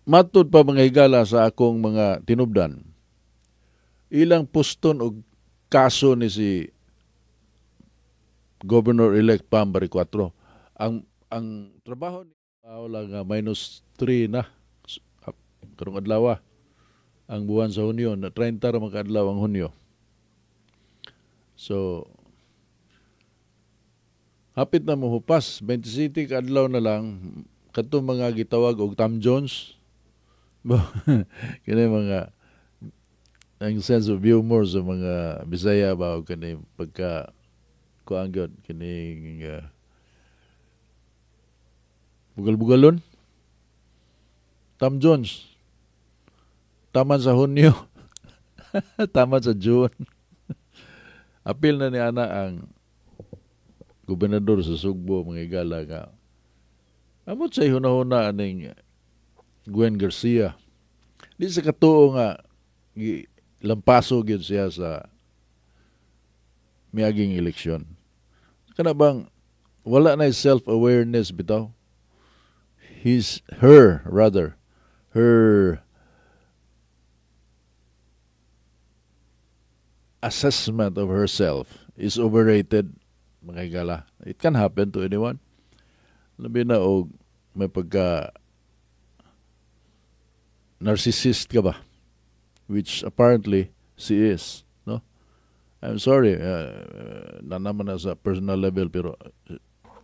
matud pa mga higala sa akong mga tinubdan, ilang puston og kaso ni si Governor-elect Pam Baricotro. Ang trabaho ni wala nga -3 na karong adlaw ang buwan sa Hunyo, na 30 ra man ka adlaw ang Hunyo. So hapit na mohupas, 27 ka adlaw na lang kadtong mga gitawag og Tom Jones. Kini mga ang sense of humor sa mga Bisaya ba o kani pagka kuan gyud kining bugal-bugalon. Tom Jones. Taman sa Hunyo. Taman sa June. Apil na ni ana ang gobernador sa Sugbo mga higala nga. Amot sa hunahuna aning Gwen Garcia. Di sa katuo nga lampaso gyud siya sa miaging eleksyon. Kana bang wala na self-awareness bitaw? Her assessment of herself is overrated, mga higala. It can happen to anyone. Labi na og may pagka narcissist ka ba? Which apparently she is, no? I'm sorry, na naman na sa personal level, pero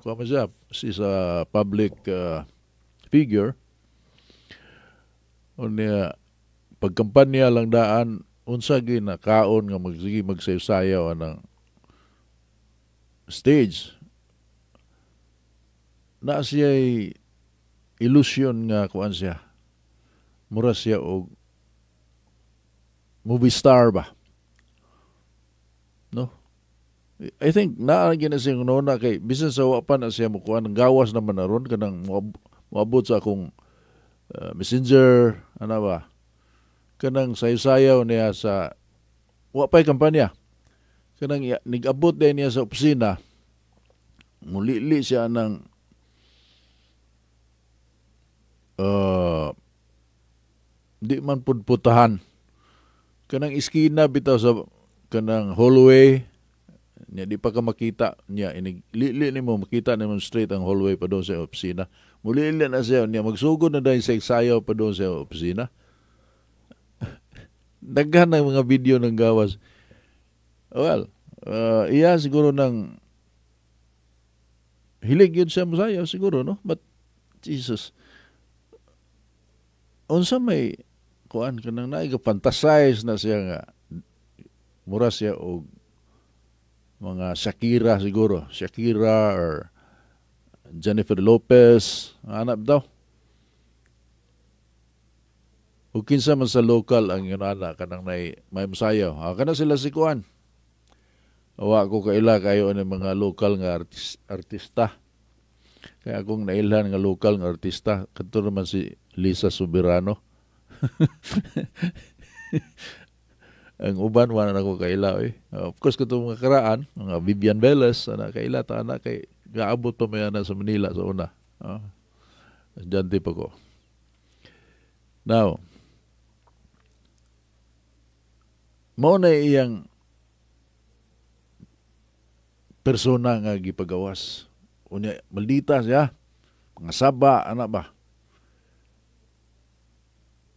kung siya, she's a public figure. O niya, pagkampanya lang daan, unsa gina kaon nga magsige magsayaw anang stage. Na siya illusion nga kuan siya. Mura siya og movie star ba? No? I think naagin na siya nuna kay bisan sa wapan na siya mukuha ng gawas naman na ron kanang moabot sa akong messenger, ano ba? Kanang sayaw niya sa wapay kampanya. Kanang nigabot din niya sa opisina. Mulili siya ng di man pudputahan. Kanang iskina bitaw sa kanang hallway niya, di pa ka makita niya, lili ni mo makita ni mo straight ang hallway pa doon sa opisina. Mulili na siya niya, magsugod na dahil sa sayaw pa doon sa opisina. Daghan ng mga video ng gawas. Well, iya siguro ng hilig yun siya masayaw siguro, no? But Jesus, unsa may kuan kanang naiga-fantasize na siya nga mura siya og mga Shakira siguro. Shakira or Jennifer Lopez. Anak daw. O kinsa man sa local ang yun anak kanang may masayaw. Kana sila si kuan. Awa ko kaila kayo ng mga local nga artista. Kaya akong nailhan nga local nga artista. Kanto naman si Lisa Soberano. Ang uban wala na ko kaila of course katong mga karaan mga Vivian Velez ana kaila ta ana kay gaabot pa may ana sa Manila sa una. Diyan pa ko. Now, mao na iyang persona nga gipagawas. Unya maldita siya. Mga saba ana ba.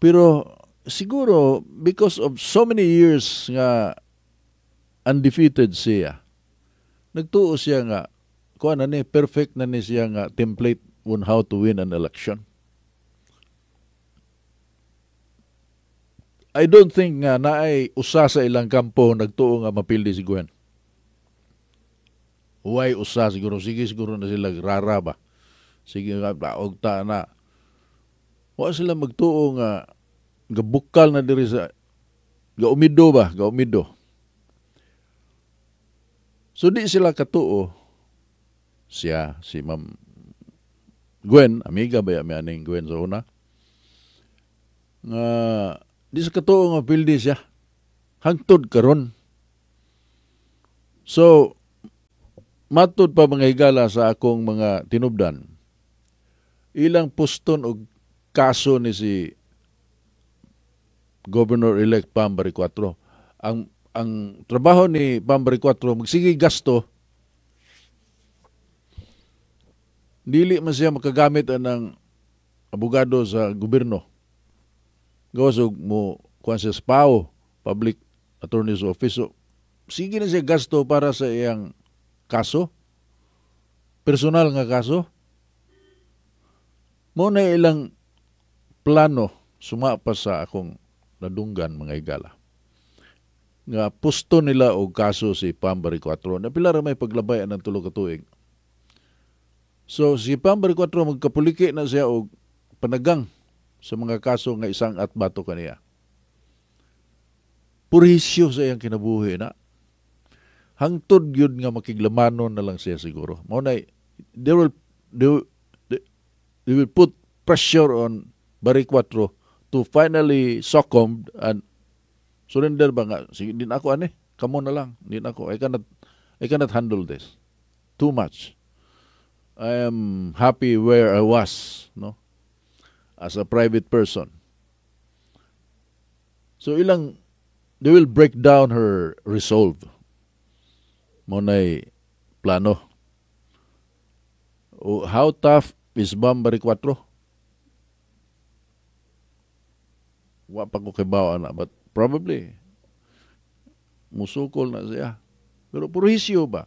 Pero siguro because of so many years nga undefeated siya, nagtuo siya nga kuan na ni perfect na ni siya nga template on how to win an election. I don't think nga naay usa sa ilang kampo nagtuo nga mapildi si Gwen. Uway usa siguro, sige siguro na sila rara ba. Sige nga og ta na. Wa sila magtuo nga gabukal na diri sa gaumido ba, gaumido. So di sila katuo siya, si Ma'am Gwen, amiga ba may aning Gwen sa una? Nga di sa katuo nga pildi siya. Hangtod karon. So matud pa mga higala sa akong mga tinubdan. Ilang puston og kaso ni si Governor-elect Pam Baricotro. Ang trabaho ni Pam Baricotro, magsige gasto, dili man siya makagamit ng abogado sa gobyerno. Gawas mo kuan siya sa PAO, Public Attorney's Office. So, sige na siya gasto para sa iyang kaso, personal nga kaso. Mo na ilang plano sumapa sa akong nadunggan mga higala. Nga pusto nila og kaso si Pam Baricotro. Napila ra may paglabayan ng 3 ka tuig. So si Pam Baricotro magkapuliki na siya og panagang sa mga kaso nga isang at bato kaniya. Purhisyo sa iyang kinabuhi na. Hangtod yun nga makiglamanon na lang siya siguro. Maunay, they will put pressure on Baricotro to finally succumb and surrender ba nga. Sige, din ako kamo na lang. Din ako. I cannot handle this. Too much. I am happy where I was, no? As a private person. So they will break down her resolve. Monay plano. How tough is Pam Baricotro? Wa pa ko kibaw na, but probably musukol na siya. Pero purhisyo ba?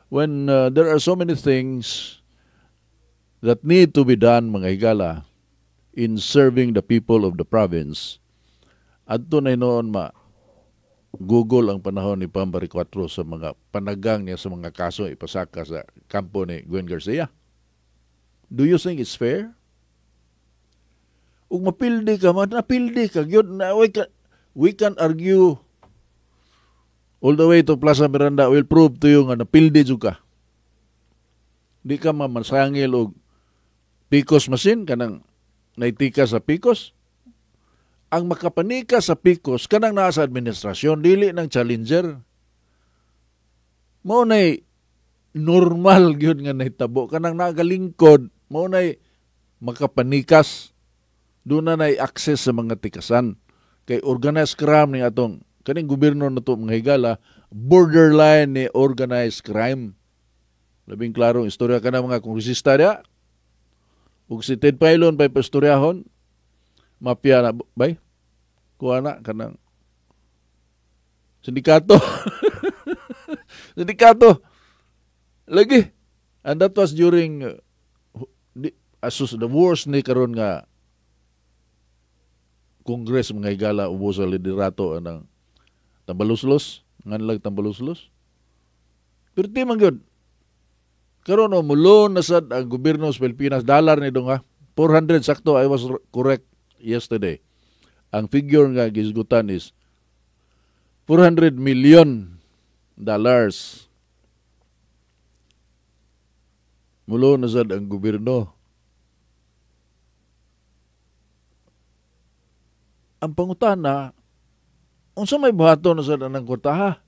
When there are so many things that need to be done, mga higala, in serving the people of the province, adto na noon Google ang panahon ni Pam Baricotro sa mga panagang niya sa mga kaso ipasaka sa kampo ni Gwen Garcia. Do you think it's fair? Ug napildi ka, we can argue all the way to Plaza Miranda. Will prove to you nga napildi jud ka. Di ka mamasangil og PICOS machine kanang naitika sa PICOS. Ang makapanika sa PICOS kanang naa sa administrasyon, dili ng challenger. Mao nay normal gyud nga nahitabo kanang nagalingkod, mao nay makapanikas. Doon na access sa mga tikasan. Kay organized crime ni atong kaning gobyerno na to mga higala, borderline ni organized crime. Labing klarong istorya ka na mga kongresista niya. Ug si Ted Pailon pa'y pastoryahon, mafia na, bay? Kuha na, kanang sindikato. Sindikato. Lagi. And that was during the worst ni karon nga Congress mga higala ubo sa liderato ng tambaluslos, ngan lang tambaluslos. Pero di man gyud. Karon mulo na sad ang gobyerno sa Pilipinas dollar ni dong 400 sakto, I was correct yesterday. Ang figure nga gisgutan is $400 million. Mulo na sad ang gobyerno. Ang pangutana, unsa may buhaton na sad ang kwarta ha?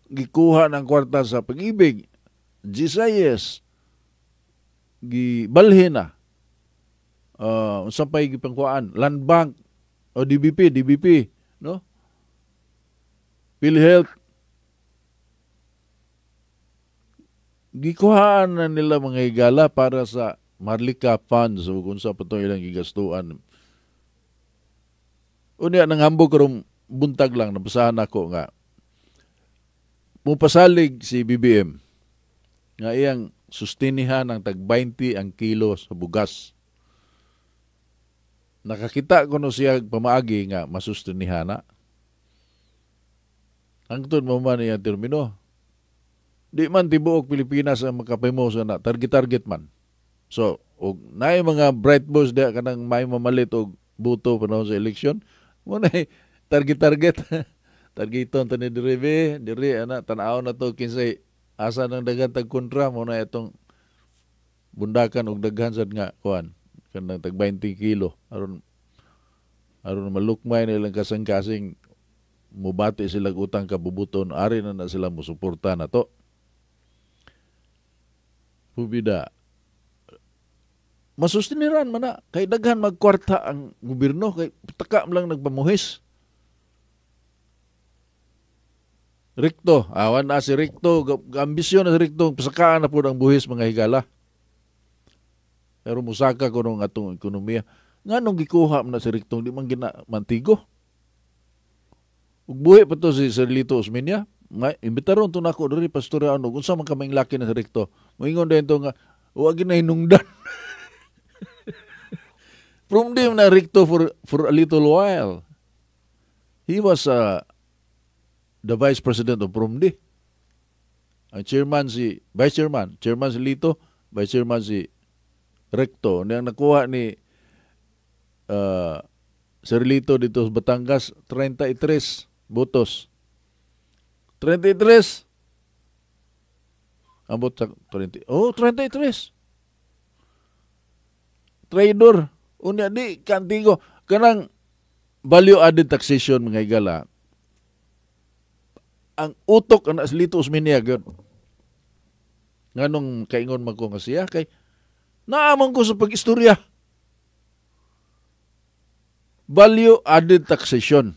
Gikuha ng kwarta sa Pag-ibig, GSIS, gibalhin na. Unsa pay gipangkuan? Land Bank o DBP, no? PhilHealth. Gikuhaan na nila mga higala para sa Marlica Funds o kung sa patong ilang gigastuan. Unya nang hambog karong buntag lang nabasahan ako nga mupasalig si BBM nga iyang sustinihan ng tag 20 ang kilo sa bugas. Nakakita ko no siya pamaagi nga masustinihan na. Hangtod mo man iyang termino. Di man tibuok Pilipinas ang makapaymosa na target man. So, og naay mga bright boys diya kanang may mamalit og buto panahon sa eleksyon. Muna target. Targeton to ni diri ana tan-aw na to kinsay asa ng daghan tag kontra muna itong bundakan og daghan sad nga kuan kanang tag 20 kilo aron malukmay nilang kasing-kasing mubati sila utang kabubuton ari na sila mosuporta na to. Pubida masustiniran man na. Kay daghan magkwarta ang gobyerno, kay taka lang nagpamuhis. Rikto, awan na si Rikto, ambisyon na si Rikto, pasakaan na po ang buhis mga higala. Pero musaka ko nung atong ekonomiya. Nga nung gikuha na si Rikto, di man mantigo. Ug buhi pa to si Sir Lito Osmeña, imbitaron to na ako diri pastoryaano kung sa man kaming laki na si Rikto. Moingon din to nga, huwag ginahinungdan. From them na Rikto for a little while. He was the Vice President of Promdi. Ang Vice Chairman si Lito, Vice Chairman si Recto. Nang nakuha ni Sir Lito dito sa Batangas, 33 botos. 33. Ambot sa 20. Oh, 33. Trader. Unya di kantigo. Kanang value added taxation mga higala. Ang utok ang Lito Osmeña gyud. Nganong kaingon man ko nga siya kay naamang ko sa pag-istorya. Value added taxation.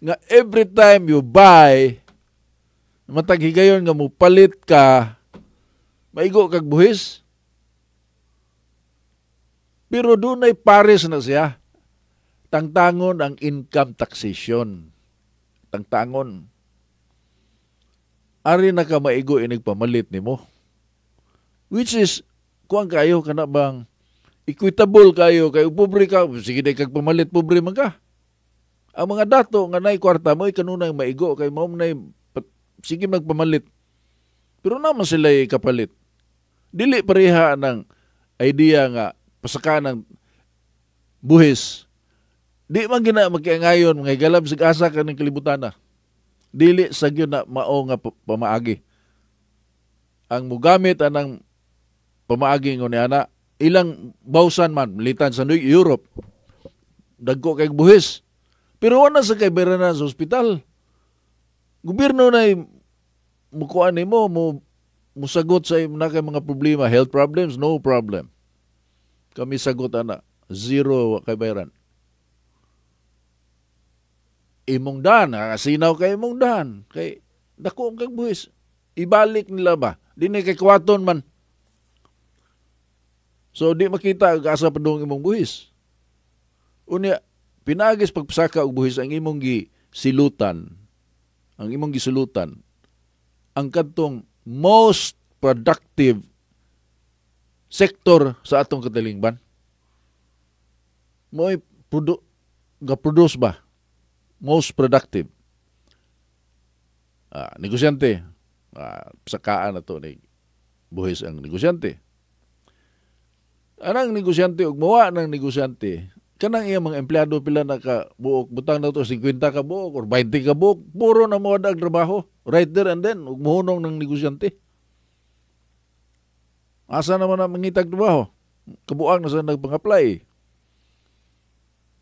Nga every time you buy, matag higayon nga mo palit ka, maigo kag buhis. Pero doon ay pares na siya. Tangtangon ang income taxation. Tangtangon. Ari na ka maigo inig pamalit nimo. Which is, kuang kayo ka na bang equitable kayo, kayo pobre ka, sige na kag pamalit, pobre man ka. Ang mga dato nga nay kwarta mo, kanunay maigo, kay mo na sige magpamalit. Pero naman sila kapalit. Dili pareha ng idea nga pasaka ng buhis. Di man gina magkiangayon, mga galab sig asa ka ng kalibutan na. Dili sa gyud na mao nga pamaagi. Ang mugamit anang pamaagi ngon ana, ilang bawsan man militan sa Europe. Dagko kay buhis. Pero wala sa kay beranan sa ospital. Gobyerno na mukuan nimo musagot sa na kay mga problema, health problems, no problem. Kami sagot ana, zero kay bayaran. Imong dan, sinaw kay imong dan. Kay dako kag buhis. Ibalik nila ba? Di na kay kwaton man. So di makita asa padung imong buhis. Unya pinagis pagpasaka og buhis ang imong gisilutan. Ang imong gisulutan ang kadtong most productive sector sa atong katalingban. Mo'y ga-produce ba? Most productive. Negosyante. Sakaan na to ni buhis ang negosyante. Anang negosyante ug mawa ng negosyante, kanang iyang mga empleyado pila na ka buok, butang na to 50 ka buok or 20 ka buok, puro na mo dag trabaho. Right there and then, ug muhunong ng negosyante. Asa naman na mangitag trabaho? Kabuang na sa nagpang-apply.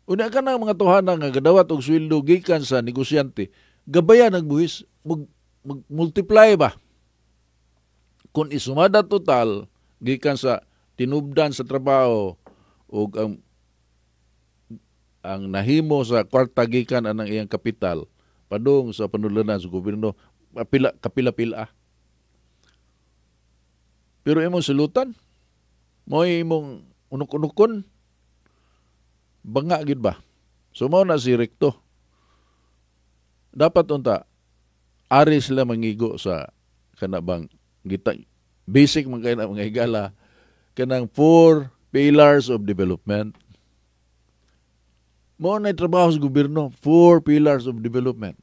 Una ka na mga tuhana nga gadawat og sweldo gikan sa negosyante, gabayan ang buhis, multiply ba? Kung isumada total, gikan sa tinubdan sa trabaho o ang nahimo sa kwarta gikan anang iyang kapital, padung sa panulanan sa gobyerno, kapila-pila. Pero imong sulutan, mo imong unok-unokon, banga gid ba? So mao na si Recto. Dapat unta ari sila mangigo sa kanabang gita basic man kay na mga higala kanang 4 pillars of development. Mao na trabaho sa gobyerno, 4 pillars of development.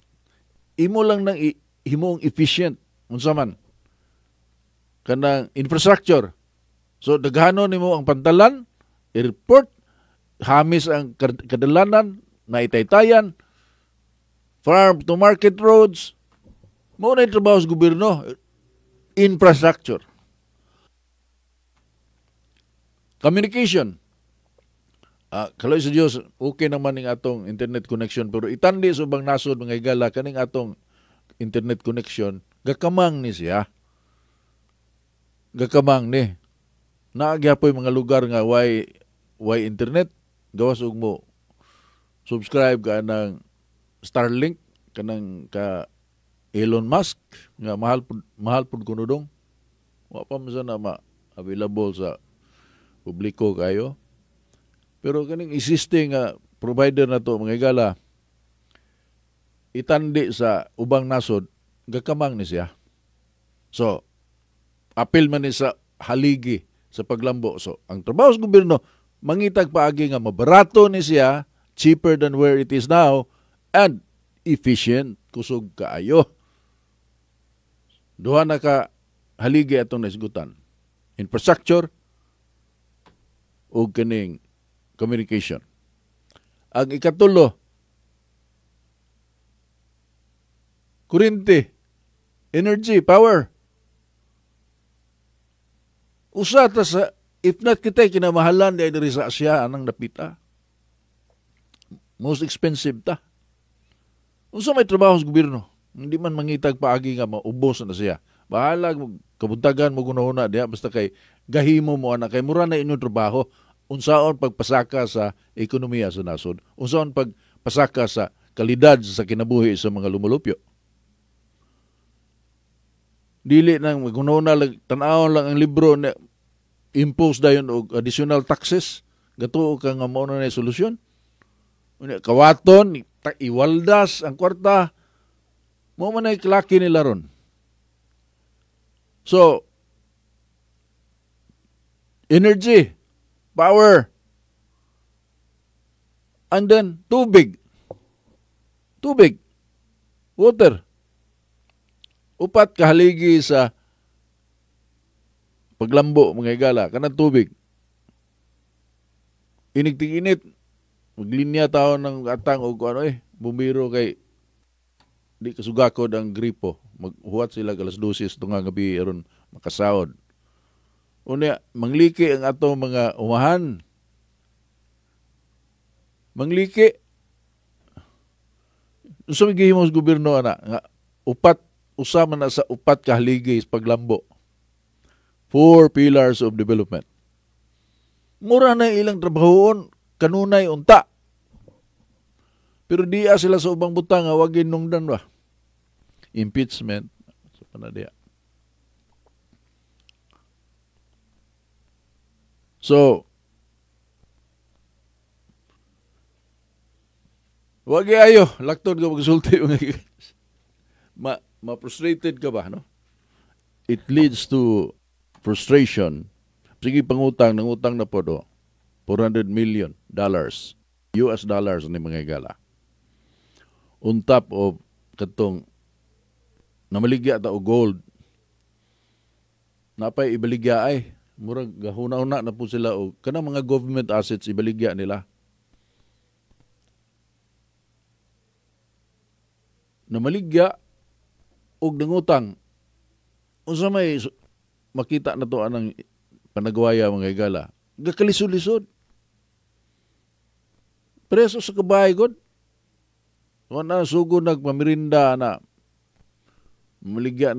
Imo lang nang himong efficient unsa man kanang infrastructure. So daghanon nimo ang pantalan, airport, hamis ang kadalanan, naitaytayan, farm to market roads. Mao na trabaho sa gobyerno, infrastructure. Communication. Kaloy sa Dios, okay naman ning atong internet connection, pero itandi sa ubang nasod mga higala kaning atong internet connection, gakamang ni siya. Gakamang ni. naagyapoy mga lugar nga why internet, gawas og mo subscribe ka ng Starlink kanang ka Elon Musk nga mahal pud kuno dong. Wa pa man sana available sa publiko kayo. Pero kaning existing nga provider na to mga igala, itandi sa ubang nasod, gakamang ni siya. So, apil man ni sa haligi sa paglambo. So, ang trabaho sa gobyerno, mangitag paagi nga mabarato ni siya, cheaper than where it is now, and efficient, kusog kaayo. Duha na ka haligi atong naisgutan. Infrastructure o kaning communication. Ang ikatulo, kuryente, energy, power. Usa ta sa, if not kita kinamahalan di diri sa Asya, anang napita. Most expensive ta. Unsa may trabaho sa gobyerno? Hindi man mangitag paagi nga maubos na siya. Bahala kabuntagan mo gunahuna diha basta kay gahimo mo ana kay mura na inyong trabaho. Unsaon pagpasaka sa ekonomiya sa nasod? Unsaon pagpasaka sa kalidad sa kinabuhi sa mga lumulupyo? Dili nang gunahuna lang tan-awon lang ang libro na impose dayon og additional taxes. Gatuo ka nga mao na solusyon. Kawaton, iwaldas ang kwarta. Mo man ay klaki nila ron. So, energy, power, and then tubig, water. Upat kahaligi sa paglambo mga igala, kanang tubig. Init, maglinya tao ng atang o bumbiro kay di kasugakod ang gripo. Maghuwat sila alas 12 tunga gabi aron makasahod. Unya, mangliki ang atong mga umahan. Mangliki. Unsa may gihimo sa gobyerno ana nga usa man na sa upat ka haligi sa paglambo. 4 pillars of development. Mura na ilang trabahoon, kanunay unta. Pero diya sila sa ubang butang nga wag ginungdan ba. Impeachment sa panadya. So, wag ayo, laktod ka magsulti ma-frustrated ka ba, no? It leads to frustration. Sige pangutang, nangutang na po do. $400 million US dollars ni mga igala. On top of katong namaligya ta og gold. Napay ibaligya ay murag gahuna-una na po sila og kanang mga government assets ibaligya nila. Namaligya og nangutang. Unsa may makita na to anang panagwaya mga igala. Gakalisod-lisod. Preso sa kabay god. Wala sugo nagpamirinda na maligya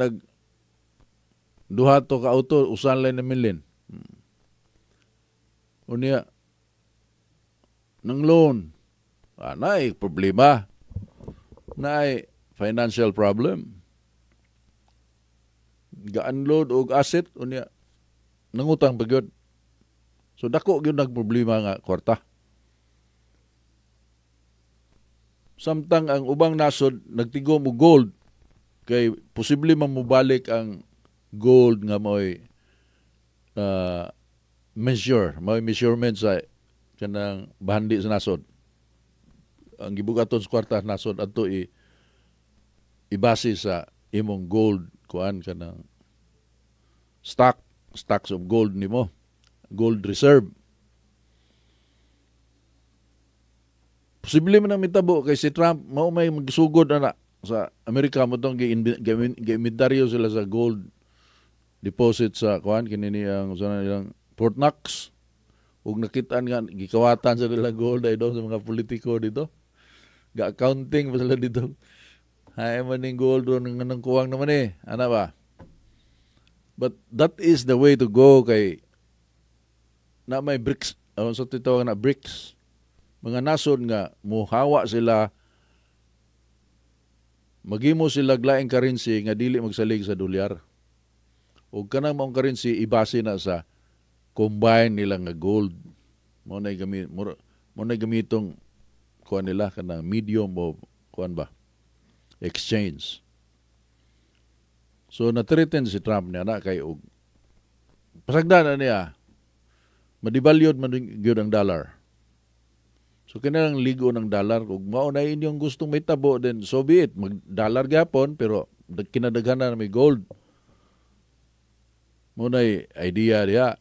duha to ka auto usan lang na milin. Unya nang loan. Naay problema. Naay financial problem. Ga-unload og asset unya nangutang pagyud. So dako gyud nagproblema nga kwarta. Samtang ang ubang nasod nagtigom og gold kay posible mamubalik ang gold nga mo'y measurement sa kanang bahandi sa nasod. Ang gibugaton sa kwarta nasod adto ibase sa imong gold kuan kanang stocks of gold nimo, gold reserve. Posible man ang mitabo kay si Trump mao may magsugod na sa Amerika mo tong gi-inventaryo sila sa gold deposit sa kuan kinini ang usa nilang Fort Knox ug nakitaan nga gikawatan sa nila gold ay daw sa mga politiko dito. Ga-accounting pa sila dito. Hay man ning gold ron nang kuwang naman ana ba. But that is the way to go kay na may BRICS, sa titawag na BRICS, mga nasod nga muhawa sila, maghimo sila laing currency nga dili magsalig sa dolyar. O kanang maong currency ibase na sa combine nila nga gold. Mo na gamitong kuan nila kanang medium o kuan ba? Exchange. So na-threaten si Trump niya na kay og pasagdan na niya madibalyod man gyud ang dollar. So kanilang ligo ng dollar ug mao na inyong gustong may tabo then so be it mag-dollar gyapon pero kinadaghanan na may gold. Mo na idea diya.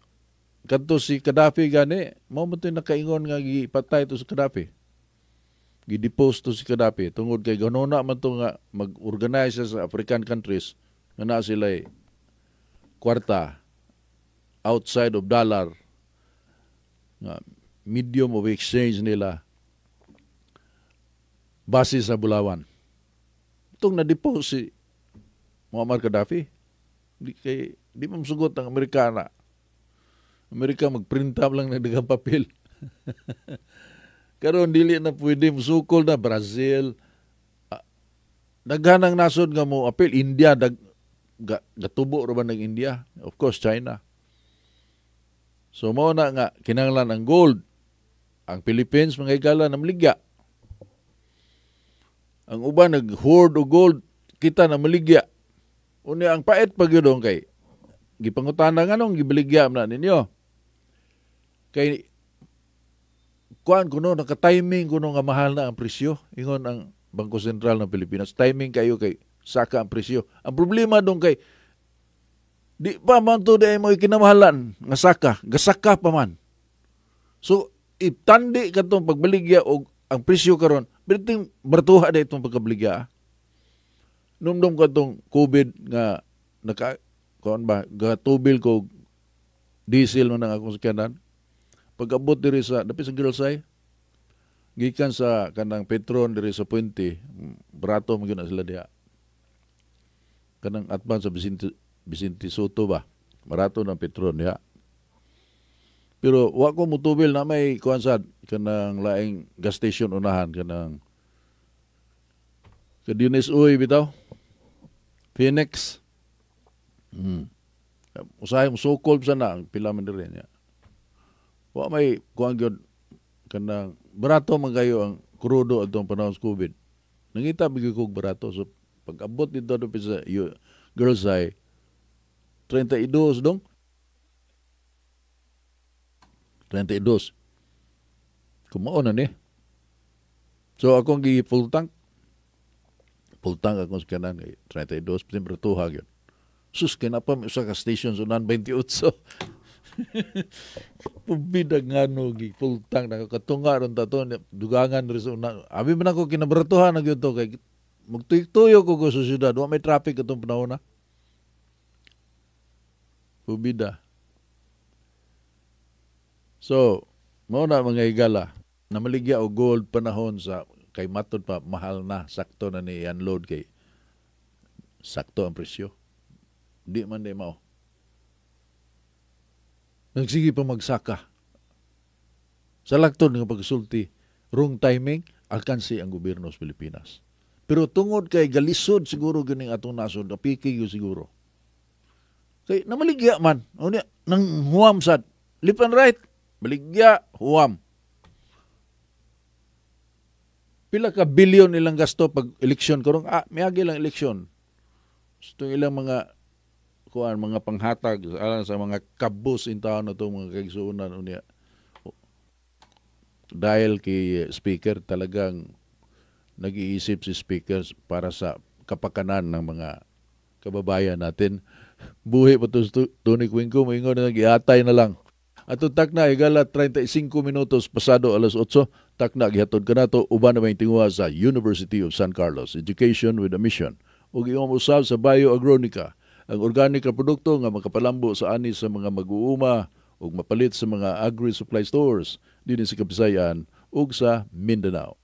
Kadto si Gaddafi gani mao man toy nakaingon nga gipatay to si Gaddafi. Gidepose to si Gaddafi tungod kay ganuna man to nga mag-organize sa African countries nga na sila kwarta outside of dollar nga medium of exchange nila base sa Bulawan. Itong na-depose si Muammar Gaddafi. Di mamsugot ang Amerikana. Amerika magprinta lang ng dagang papel. Karon dili na pwede musukol na Brazil. Daghanang nasod nga mo apel India gatubo ra ba ng India? Of course China. So mao na nga kinahanglan ang gold. Ang Philippines mga higala na maligya. Ang uban nag-hoard o gold kita na maligya. Unya ang pait pag yun kay gipangutana nga nung gibaligya na ninyo. Kay kuan kuno naka-timing kuno nga mahal na ang presyo. Ingon ang Bangko Sentral ng Pilipinas. Timing kayo kay saka ang presyo. Ang problema dong kay di pa man to day mo kinamahalan nga saka, gasaka pa man. So itandi katong pagbaligya og ang presyo karon, biting bertuha da itong pagkabaligya. Numdum katong COVID nga kuan ba gatubil ko diesel man ang akong sakyanan. Pag-abot diri sa dapi sa Girlsay gikan sa kanang Petron diri sa Puente, barato man gyud na sila diha. Kanang atban sa Vicente Soto ba, barato ng Petron diha. Pero wa ko mutubil na may kuan sad kanang laing gas station unahan kanang Kadines Uy bitaw. Phoenix. Usahay mo sukol sa na ang pila man diri niya. Wa may kuan gyud kanang barato man kayo ang krudo atong panahon sa COVID. Nangita bigay kog barato so pag-abot dito sa Girlsay 32 dong. 32. Kumao na ni. So akong gi full tank. Full tank akong sakyanan kay 32 September 2 gyud. Sus kay na pa usa ka station so 28. Pubida ngano gi full tank nakakatunga ron tato dugangan ri sa una. Abi man ako kinabaratuhan na gyud to kay magtuyok-tuyo ko sa syudad wa may traffic atong panahon na. Pubida. So, mao na mga higala na maligya og gold panahon sa kay matod pa mahal na sakto na ni unload kay sakto ang presyo. Di man di mao. Nagsige pa magsaka. Sa lagton nga pagsulti, wrong timing, alkansi ang gobyerno sa Pilipinas. Pero tungod kay galisod siguro ganing atong nasod, napiki yun siguro. Kay namaligya man, nang huwam sad, left and right, maligya, huwam. Pila ka bilyon ilang gasto pag eleksyon karong miagi lang eleksyon. Gusto ilang mga panghatag alang sa mga kabus in taon na itong mga kaigsuunan unya. Dahil kay speaker talagang nag-iisip si speaker para sa kapakanan ng mga kababayan natin. Buhi pa ito Tony Quinco, maingon na nag-iatay na lang. At tak na, higala 35 minutos pasado alas 8, tak na, gihatod ka na ito, uban na may tingwa sa University of San Carlos, Education with a Mission. O iyong usab sa Bioagronica, ang organic na produkto nga makapalambo sa ani sa mga mag-uuma o mapalit sa mga agri-supply stores din sa Kabisayan ug sa Mindanao.